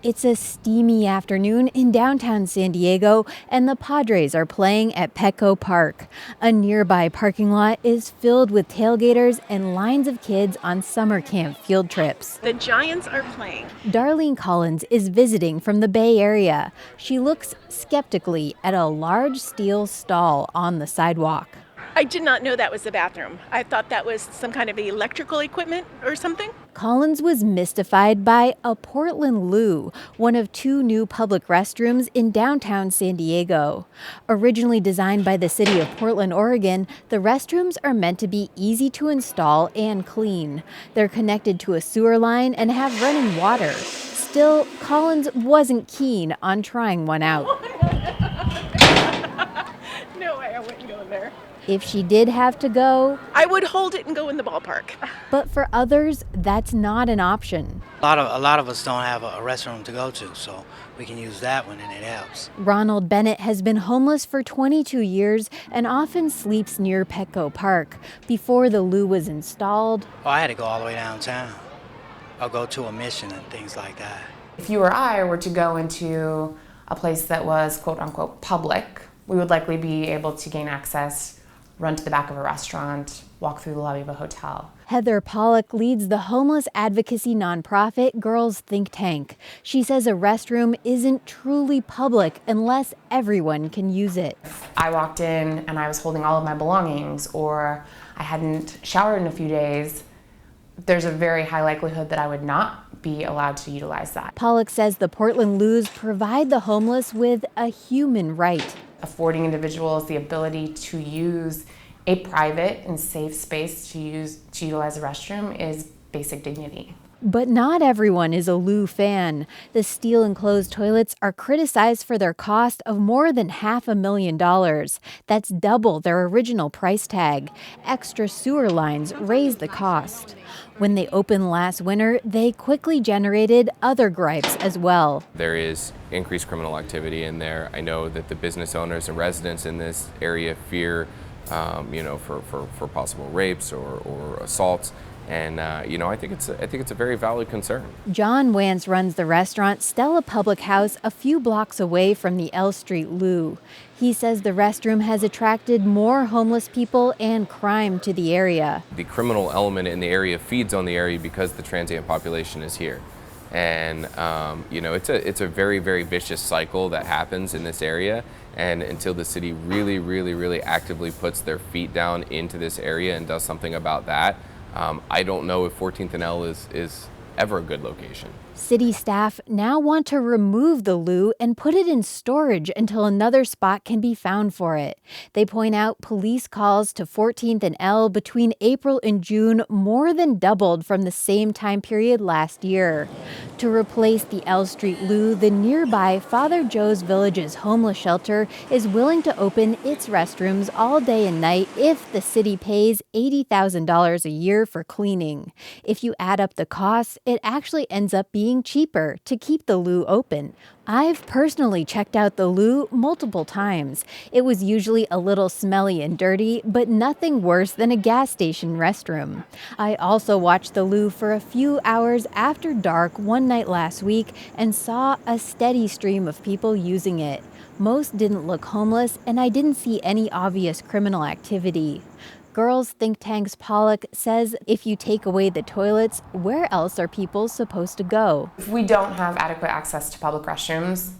It's a steamy afternoon in downtown San Diego, and the Padres are playing at Petco Park. A nearby parking lot is filled with tailgaters and lines of kids on summer camp field trips. The Giants are playing. Darlene Collins is visiting from the Bay Area. She looks skeptically at a large steel stall on the sidewalk. I did not know that was the bathroom. I thought that was some kind of electrical equipment or something. Collins was mystified by a Portland Loo, one of two new public restrooms in downtown San Diego. Originally designed by the city of Portland, Oregon, the restrooms are meant to be easy to install and clean. They're connected to a sewer line and have running water. Still, Collins wasn't keen on trying one out. No way, I wouldn't go in there. If she did have to go, I would hold it and go in the ballpark. But for others, that's not an option. A lot of us don't have a restroom to go to, so we can use that one and it helps. Ronald Bennett has been homeless for 22 years and often sleeps near Petco Park. Before the loo was installed, I had to go all the way downtown. I'll go to a mission and things like that. If you or I were to go into a place that was quote unquote public, we would likely be able to gain access, run to the back of a restaurant, walk through the lobby of a hotel. Heather Pollock leads the homeless advocacy nonprofit Girls Think Tank. She says a restroom isn't truly public unless everyone can use it. If I walked in and I was holding all of my belongings, or I hadn't showered in a few days, there's a very high likelihood that I would not be allowed to utilize that. Pollock says the Portland Loos provide the homeless with a human right. Affording individuals the ability to use a private and safe space to utilize a restroom is basic dignity. But not everyone is a Loo fan. The steel enclosed toilets are criticized for their cost of more than $500,000. That's double their original price tag. Extra sewer lines raise the cost. When they opened last winter, they quickly generated other gripes as well. There is increased criminal activity in there. I know that the business owners and residents in this area fear, for possible rapes or assaults. And I think it's a very valid concern. John Wance runs the restaurant Stella Public House a few blocks away from the L Street Loo. He says the restroom has attracted more homeless people and crime to the area. The criminal element in the area feeds on the area because the transient population is here. And it's a very, very vicious cycle that happens in this area. And until the city really, really, really actively puts their feet down into this area and does something about that, I don't know if 14th and L is ever a good location. City staff now want to remove the loo and put it in storage until another spot can be found for it. They point out police calls to 14th and L between April and June more than doubled from the same time period last year. To replace the L Street Loo, the nearby Father Joe's Village's homeless shelter is willing to open its restrooms all day and night if the city pays $80,000 a year for cleaning. If you add up the costs, it actually ends up being cheaper to keep the loo open. I've personally checked out the loo multiple times. It was usually a little smelly and dirty, but nothing worse than a gas station restroom. I also watched the loo for a few hours after dark one night last week and saw a steady stream of people using it. Most didn't look homeless, and I didn't see any obvious criminal activity. Girls Think Tank's Pollock says if you take away the toilets, where else are people supposed to go? If we don't have adequate access to public restrooms,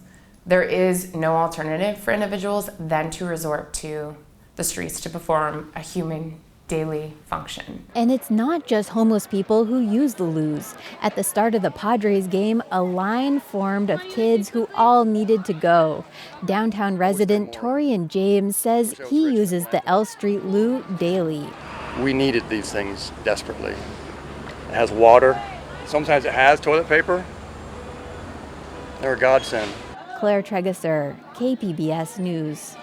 there is no alternative for individuals than to resort to the streets to perform a human daily function. And it's not just homeless people who use the loos. At the start of the Padres game, a line formed of kids who all needed to go. Downtown resident Torian James says he uses the L Street Loo daily. We needed these things desperately. It has water. Sometimes it has toilet paper. They're a godsend. Claire Tregasser, KPBS News.